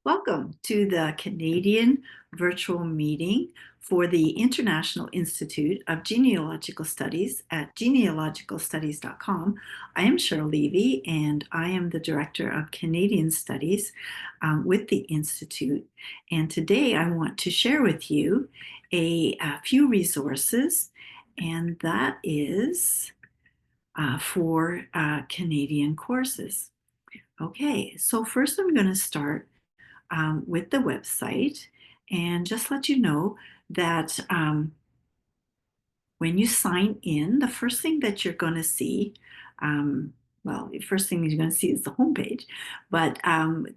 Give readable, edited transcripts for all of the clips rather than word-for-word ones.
Welcome to the Canadian virtual meeting for the International Institute of Genealogical Studies at genealogicalstudies.com. I am Cheryl Levy, and I am the Director of Canadian Studies with the Institute. And today I want to share with you a few resources, and that is for Canadian courses. Okay, so first I'm going to start with the website and just let you know that when you sign in, the first thing that you're going to see, well, the first thing you're going to see is the homepage, but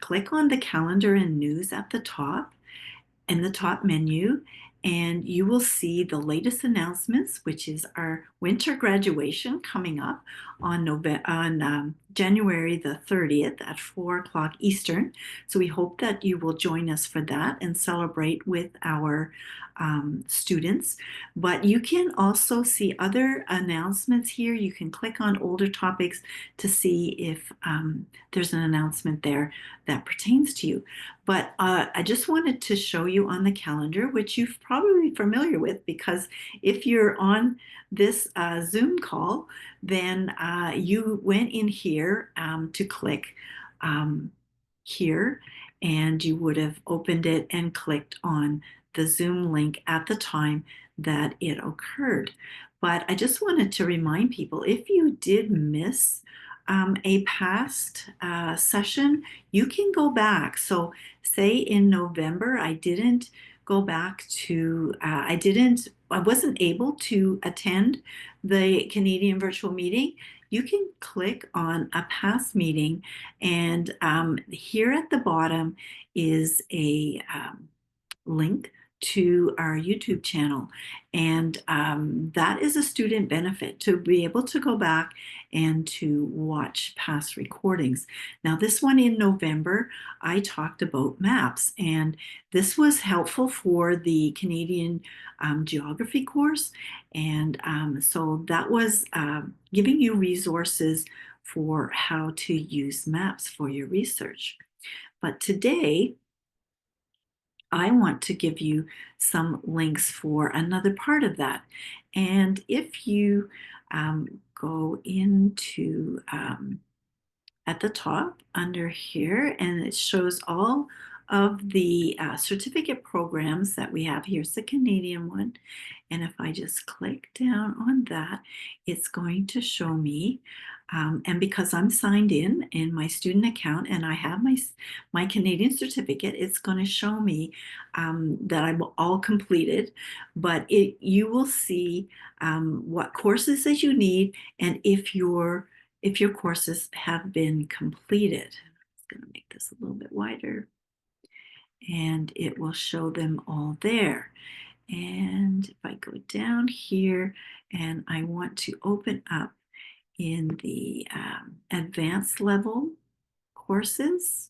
click on the calendar and news at the top in the top menu, and you will see the latest announcements, which is our winter graduation coming up on January the 30th at 4 o'clock Eastern. So we hope that you will join us for that and celebrate with our students. But you can also see other announcements here. You can click on older topics to see if there's an announcement there that pertains to you. But I just wanted to show you on the calendar, which you're probably familiar with, because if you're on this Zoom call, then you went in here to click here, and you would have opened it and clicked on the Zoom link at the time that it occurred. But I just wanted to remind people, if you did miss a past session, you can go back. So say in November, I didn't go back to, I wasn't able to attend the Canadian virtual meeting. You can click on a past meeting, and here at the bottom is a link to our YouTube channel. And that is a student benefit, to be able to go back and to watch past recordings. Now, this one in November, I talked about maps, and this was helpful for the Canadian geography course. And so that was giving you resources for how to use maps for your research. But today, I want to give you some links for another part of that. And if you go into at the top under here, and it shows all of the certificate programs that we have. Here's the Canadian one. And if I just click down on that, it's going to show me. And because I'm signed in my student account and I have my Canadian certificate, it's going to show me that I'm all completed. But you will see what courses that you need, and if your courses have been completed. I'm just going to make this a little bit wider, and it will show them all there. And if I go down here and I want to open up in the advanced level courses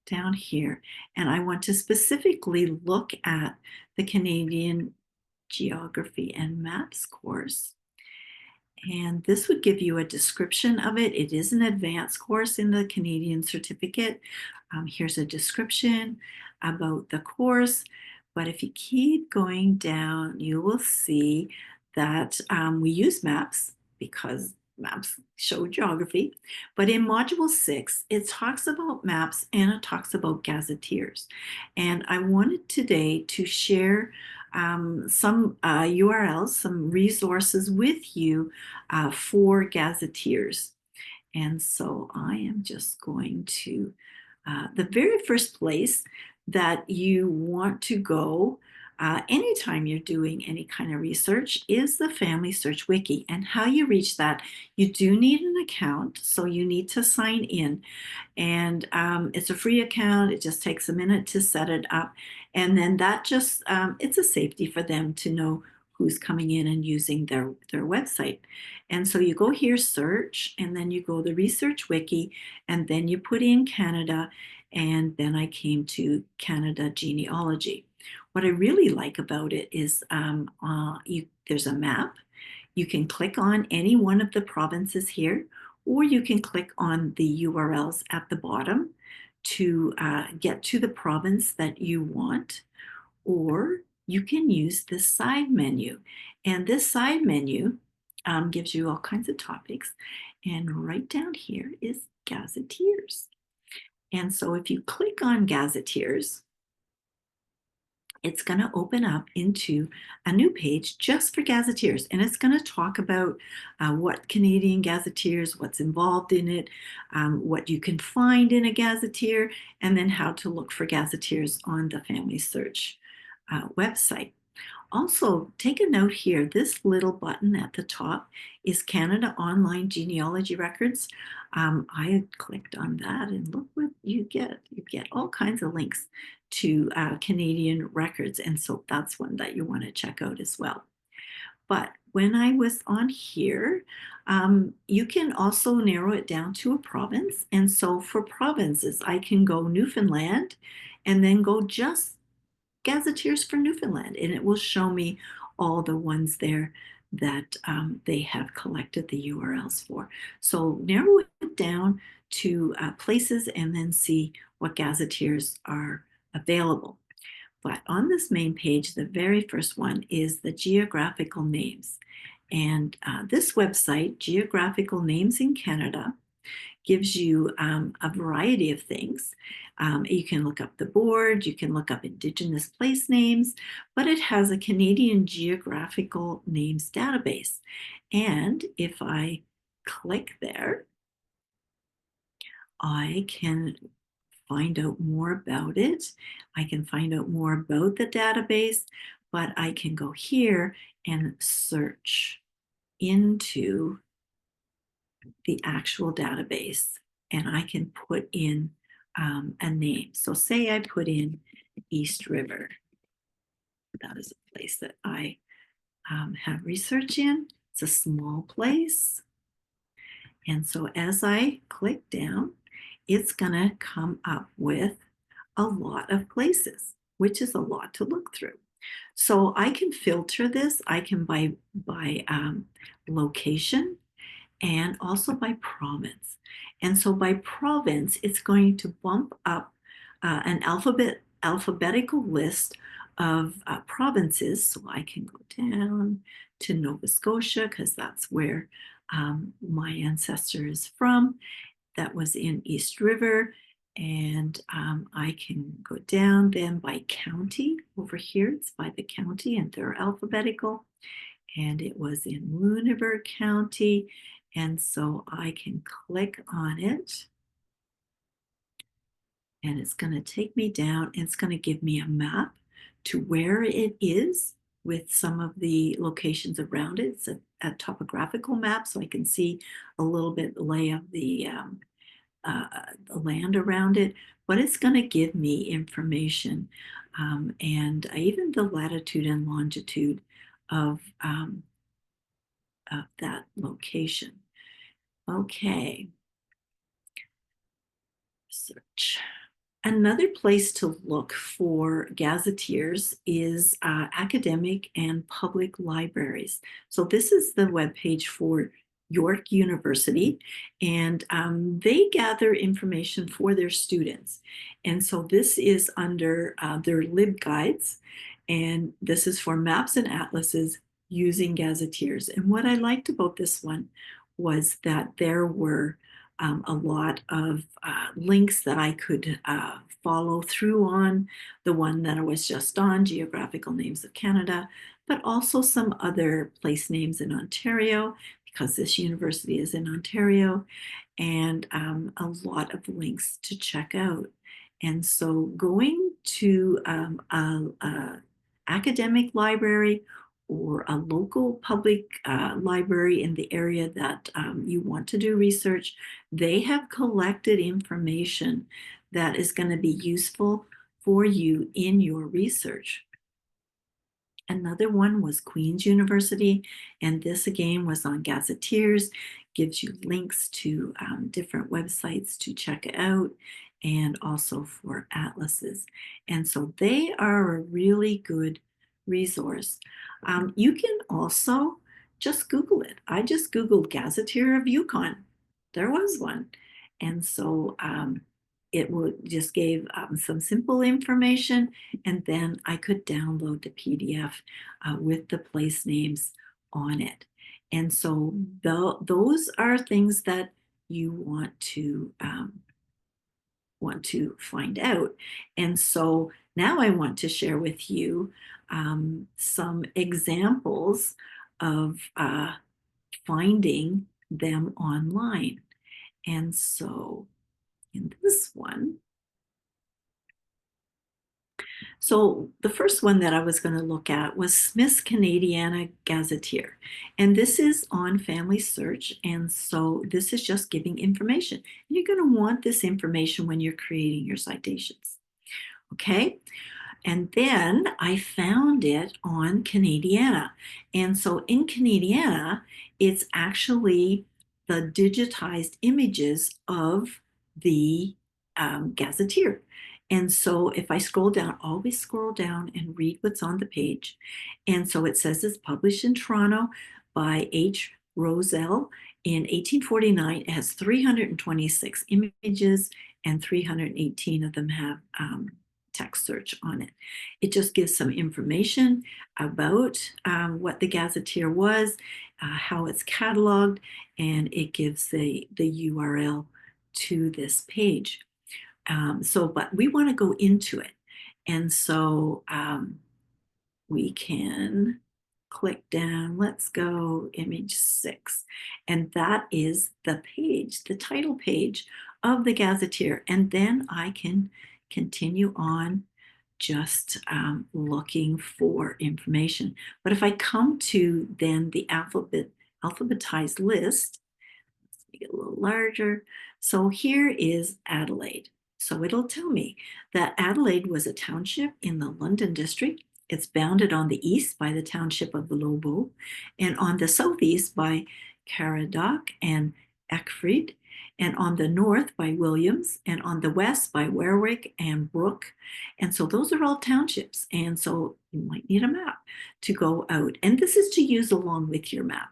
down here, and I want to specifically look at the Canadian Geography and Maps course. And this would give you a description of it. It is an advanced course in the Canadian certificate. Here's a description about the course. But if you keep going down, you will see that we use maps because maps show geography. But in Module 6, it talks about maps and it talks about gazetteers. And I wanted today to share some URLs, some resources with you for gazetteers. And so I am just going to, the very first place that you want to go anytime you're doing any kind of research is the Family Search Wiki. And how you reach that, you do need an account, so you need to sign in. And it's a free account. It just takes a minute to set it up. And then that just, it's a safety for them to know who's coming in and using their website. And so you go here, search, and then you go the Research Wiki, and then you put in Canada, and then I came to Canada Genealogy. What I really like about it is there's a map. You can click on any one of the provinces here, or you can click on the URLs at the bottom to get to the province that you want, or you can use this side menu. And this side menu gives you all kinds of topics. And right down here is Gazetteers. And so if you click on Gazetteers, it's going to open up into a new page just for Gazetteers. And it's going to talk about what Canadian Gazetteers, what's involved in it, what you can find in a Gazetteer, and then how to look for Gazetteers on the Family Search website. Also, take a note here, this little button at the top is Canada Online Genealogy Records. I clicked on that and look what you get. You get all kinds of links to Canadian records, and so that's one that you want to check out as well. But when I was on here, you can also narrow it down to a province. And so for provinces, I can go Newfoundland and then go just Gazetteers for Newfoundland, and it will show me all the ones there that they have collected the URLs for. So narrow it down to places and then see what Gazetteers are available. But on this main page, the very first one is the geographical names. And this website, Geographical Names in Canada, gives you a variety of things. You can look up the board, you can look up Indigenous place names, but it has a Canadian geographical names database. And if I click there, I can find out more about it. I can find out more about the database, but I can go here and search into the actual database, and I can put in a name. So say I put in East River. That is a place that I have research in. It's a small place. And so as I click down, it's gonna come up with a lot of places, which is a lot to look through. So I can filter this. I can by location, and also by province. And so by province, it's going to bump up an alphabetical list of provinces. So I can go down to Nova Scotia because that's where my ancestor is from. That was in East River. And I can go down then by county. Over here, it's by the county and they're alphabetical. And it was in Lunenburg County. And so I can click on it and it's going to take me down and it's going to give me a map to where it is with some of the locations around it. It's a topographical map so I can see a little bit the lay of the land around it, but it's going to give me information and even the latitude and longitude of that location. Okay. Search. Another place to look for gazetteers is academic and public libraries. So this is the webpage for York University, and they gather information for their students. And so this is under their LibGuides, and this is for maps and atlases using gazetteers. And what I liked about this one was that there were a lot of links that I could follow through on, the one that I was just on, Geographical Names of Canada, but also some other place names in Ontario, because this university is in Ontario, and a lot of links to check out. And so going to a academic library or a local public library in the area that you want to do research, they have collected information that is going to be useful for you in your research. Another one was Queen's University, and this again was on Gazetteers, gives you links to different websites to check out, and also for atlases. And so they are a really good resource. You can also just Google it. I just Googled Gazetteer of Yukon. There was one. And so it would just gave some simple information, and then I could download the PDF with the place names on it. And so those are things that you want to find out. And so now I want to share with you some examples of finding them online. And so in this one, so the first one that I was going to look at was Smith's Canadiana Gazetteer. And this is on Family Search. And so this is just giving information. You're going to want this information when you're creating your citations. Okay. And then I found it on Canadiana. And so in Canadiana, it's actually the digitized images of the Gazetteer. And so if I scroll down, always scroll down and read what's on the page. And so it says it's published in Toronto by H. Roselle in 1849. It has 326 images, and 318 of them have text search on it. It just gives some information about what the Gazetteer was, how it's cataloged, and it gives the URL to this page. But we want to go into it. And so we can click down. Let's go image 6. And that is the page, the title page of the Gazetteer. And then I can continue on just looking for information. But if I come to then the alphabetized list, let's make it a little larger. So here is Adelaide. So it'll tell me that Adelaide was a township in the London district. It's bounded on the east by the township of Lobo, and on the southeast by Caradoc and Eckfried, and on the north by Williams, and on the west by Warwick and Brook. And so those are all townships. And so you might need a map to go out. And this is to use along with your map.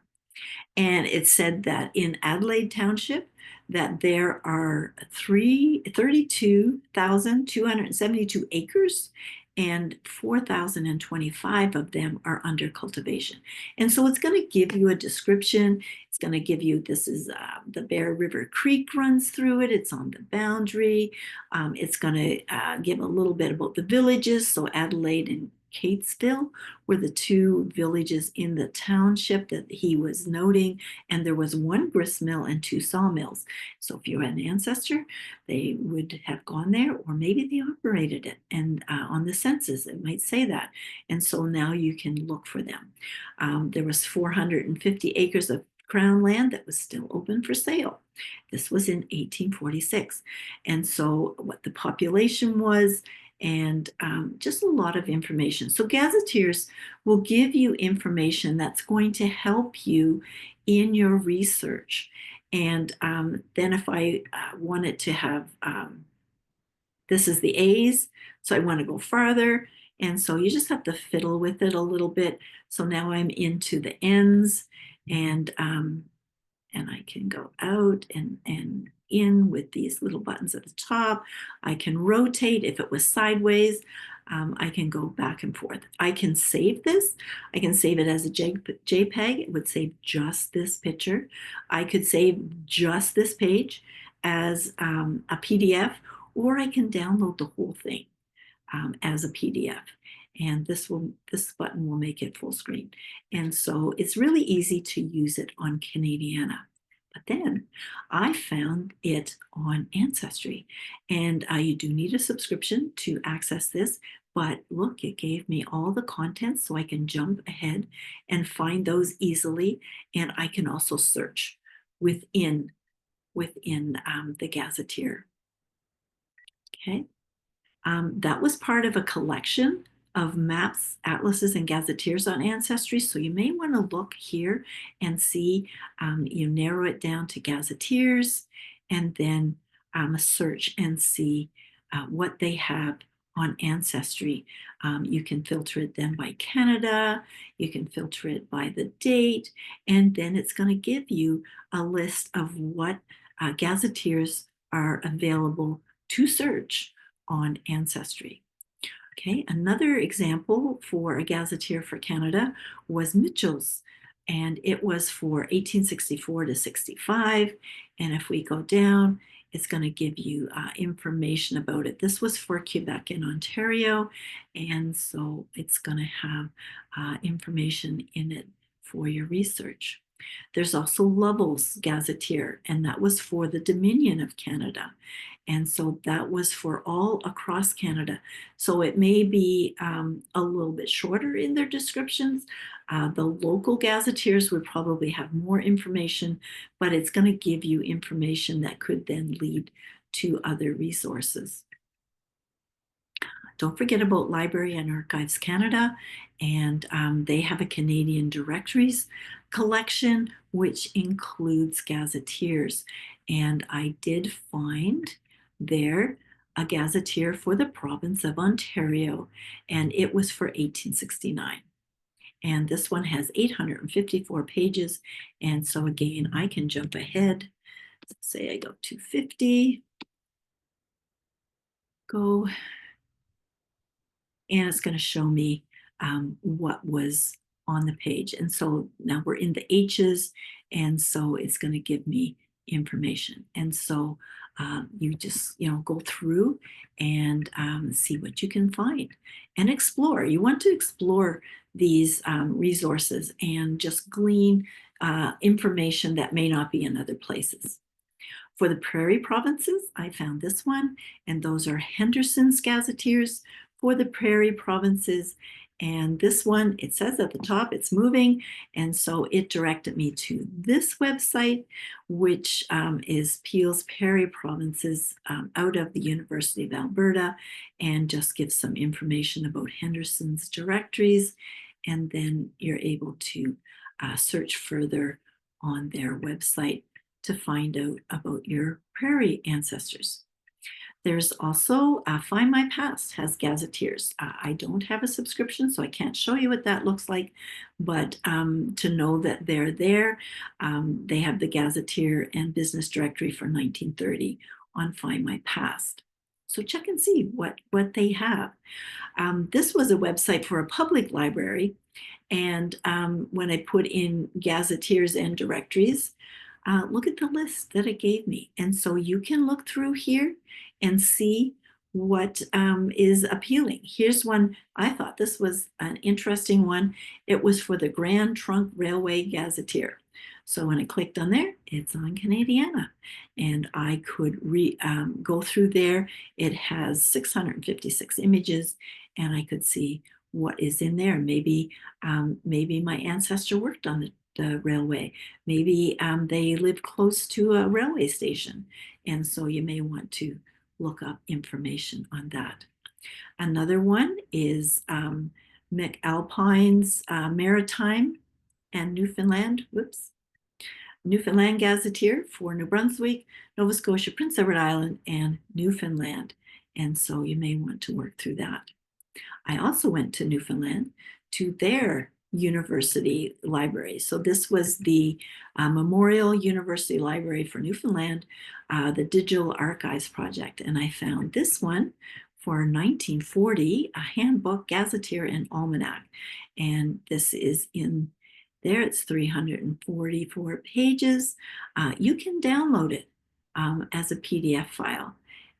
And it said that in Adelaide Township, that there are 32,272 acres, and 4,025 of them are under cultivation. And so it's going to give you a description. It's going to give you, this is the Bear River Creek runs through it. It's on the boundary. It's going to give a little bit about the villages. So Adelaide and Catesville were the two villages in the township that he was noting, and there was one grist mill and two sawmills. So if you had an ancestor, they would have gone there, or maybe they operated it. And on the census, it might say that. And so now you can look for them. There was 450 acres of Crown land that was still open for sale. This was in 1846. And so what the population was, and just a lot of information. So gazetteers will give you information that's going to help you in your research. And then if I wanted to have, this is the A's, so I want to go farther. And so you just have to fiddle with it a little bit. So now I'm into the N's, and I can go out and in with these little buttons at the top. I can rotate. If it was sideways, I can go back and forth. I can save this. I can save it as a JPEG. It would save just this picture. I could save just this page as a PDF, or I can download the whole thing as a PDF. And this button will make it full screen. And so it's really easy to use it on Canadiana. But then I found it on Ancestry. And you do need a subscription to access this. But look, it gave me all the contents, so I can jump ahead and find those easily. And I can also search within the Gazetteer. Okay. That was part of a collection of maps, atlases, and gazetteers on Ancestry. So you may want to look here and see, you narrow it down to gazetteers, and then search and see what they have on Ancestry. You can filter it then by Canada, you can filter it by the date, and then it's going to give you a list of what gazetteers are available to search on Ancestry. Okay, another example for a gazetteer for Canada was Mitchell's, and it was for 1864 to 65. And if we go down, it's going to give you information about it. This was for Quebec and Ontario, and so it's going to have information in it for your research. There's also Lovell's Gazetteer, and that was for the Dominion of Canada. And so that was for all across Canada. So it may be a little bit shorter in their descriptions. The local gazetteers would probably have more information, but it's going to give you information that could then lead to other resources. Don't forget about Library and Archives Canada, and they have a Canadian directories collection, which includes gazetteers. And I did find there a gazetteer for the province of Ontario, and it was for 1869. And this one has 854 pages. And so again, I can jump ahead. Let's say I go to 50, go, and it's going to show me what was on the page. And so now we're in the H's, and so it's going to give me information. And so you just, go through and see what you can find and explore. You want to explore these resources and just glean information that may not be in other places. For the prairie provinces, I found this one, and those are Henderson's Gazetteers for the prairie provinces. And this one, it says at the top, it's moving. And so it directed me to this website, which is Peel's Prairie Provinces out of the University of Alberta, and just gives some information about Henderson's directories. And then you're able to search further on their website to find out about your prairie ancestors. There's also Find My Past has gazetteers. I don't have a subscription, so I can't show you what that looks like, but to know that they're there, they have the gazetteer and business directory for 1930 on Find My Past. So check and see what they have. This was a website for a public library, and when I put in gazetteers and directories, look at the list that it gave me. And so you can look through here and see what is appealing. Here's one. I thought this was an interesting one. It was for the Grand Trunk Railway Gazetteer. So when I clicked on there, it's on Canadiana. And I could go through there. It has 656 images, and I could see what is in there. Maybe my ancestor worked on the railway. Maybe they live close to a railway station. And so you may want to look up information on that. Another one is McAlpine's Maritime and Newfoundland Gazetteer for New Brunswick, Nova Scotia, Prince Edward Island, and Newfoundland. And so you may want to work through that. I also went to Newfoundland to their university library. So this was the Memorial University Library for Newfoundland, the Digital Archives Project. And I found this one for 1940, a handbook, gazetteer, and almanac. And this is in there. It's 344 pages. You can download it as a PDF file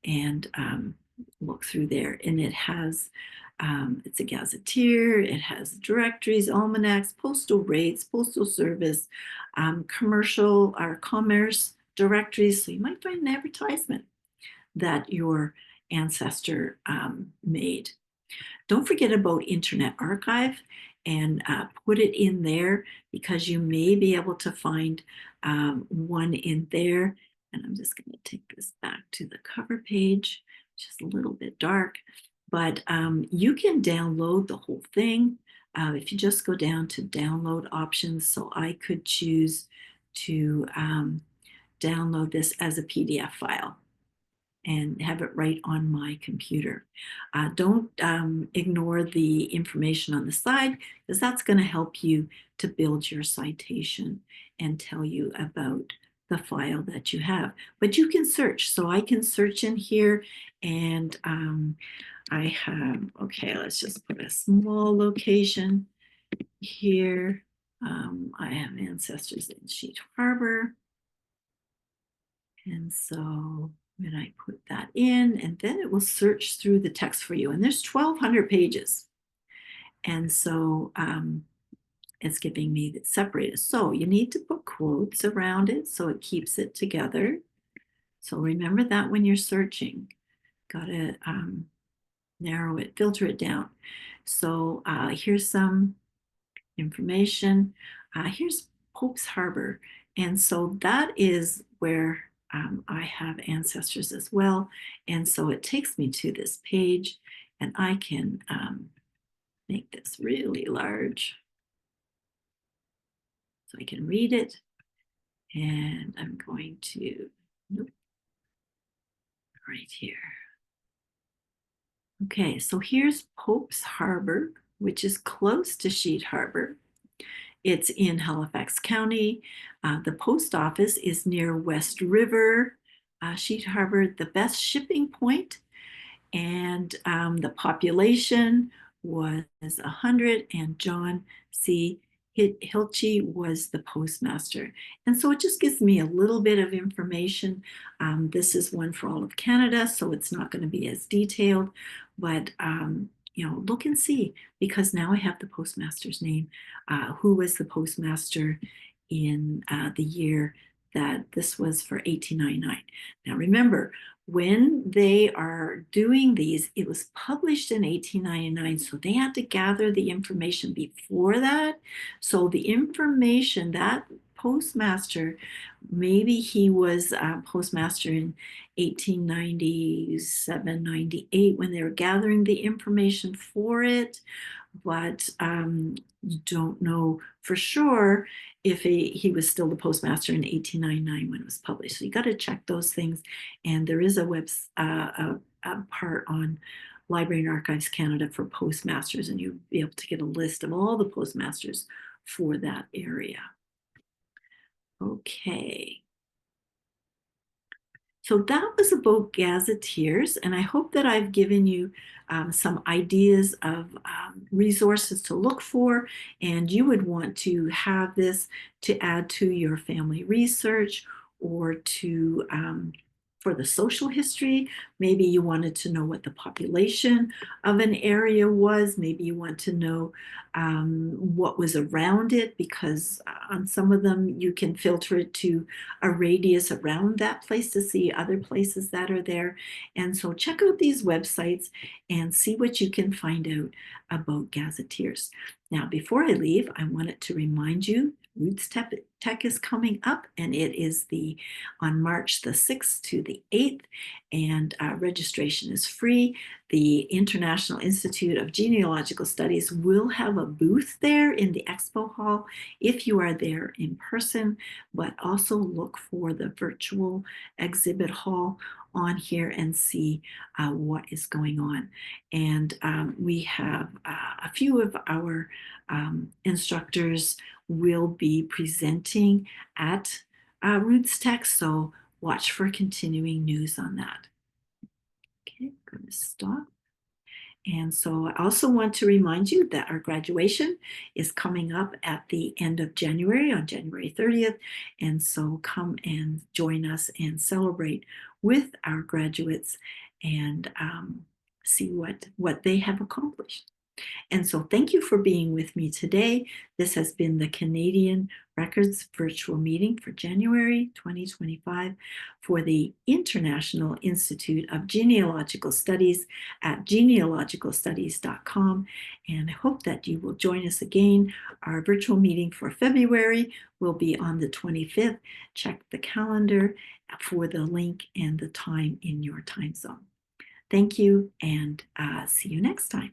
and look through there. And it has it's a gazetteer, it has directories, almanacs, postal rates, postal service, commercial or commerce directories. So you might find an advertisement that your ancestor made. Don't forget about Internet Archive and put it in there, because you may be able to find one in there. And I'm just going to take this back to the cover page, which is a little bit dark. But you can download the whole thing if you just go down to download options. So I could choose to download this as a PDF file and have it right on my computer. Don't ignore the information on the side, because that's going to help you to build your citation and tell you about the file that you have. But you can search. So I can search in here, and I have, okay, let's just put a small location here. I have ancestors in Sheet Harbor. And so when I put that in, and then it will search through the text for you. And there's 1,200 pages. And so it's giving me that separated. So you need to put quotes around it so it keeps it together. So remember that when you're searching, got to narrow it, filter it down. So here's some information. Here's Pope's Harbor. And so that is where I have ancestors as well. And so it takes me to this page, and I can make this really large so I can read it. And I'm going to, nope, right here. Okay, so here's Pope's Harbor, which is close to Sheet Harbor. It's in Halifax County. The post office is near West River, Sheet Harbor, the best shipping point, and the population was 100, and John C. Hilchey was the postmaster. And so it just gives me a little bit of information. This is one for all of Canada, so it's not going to be as detailed, but look and see, because now I have the postmaster's name, who was the postmaster in the year that this was for 1899. Now remember, when they are doing these, it was published in 1899, so they had to gather the information before that. So the information that postmaster, maybe he was postmaster in 1897, 98 when they were gathering the information for it, but you don't know for sure if he was still the postmaster in 1899 when it was published. So you got to check those things. And there is a part on Library and Archives Canada for postmasters, and you'll be able to get a list of all the postmasters for that area. Okay. So that was about gazetteers, and I hope that I've given you some ideas of resources to look for, and you would want to have this to add to your family research or to for the social history. Maybe you wanted to know what the population of an area was. Maybe you want to know what was around it, because on some of them you can filter it to a radius around that place to see other places that are there. And so check out these websites and see what you can find out about gazetteers. Now, before I leave, I wanted to remind you, Roots Tech is coming up, and it is on March the 6th to the 8th, and registration is free. The International Institute of Genealogical Studies will have a booth there in the expo hall if you are there in person, but also look for the virtual exhibit hall on here and see what is going on. And we have a few of our instructors will be presenting at Roots Tech, so watch for continuing news on that. Okay, I'm going to stop. And so I also want to remind you that our graduation is coming up at the end of January, on January 30th. And so come and join us and celebrate with our graduates and see what they have accomplished. And so thank you for being with me today. This has been the Canadian Records virtual meeting for January 2025 for the International Institute of Genealogical Studies at genealogicalstudies.com. And I hope that you will join us again. Our virtual meeting for February will be on the 25th. Check the calendar for the link and the time in your time zone. Thank you, and see you next time.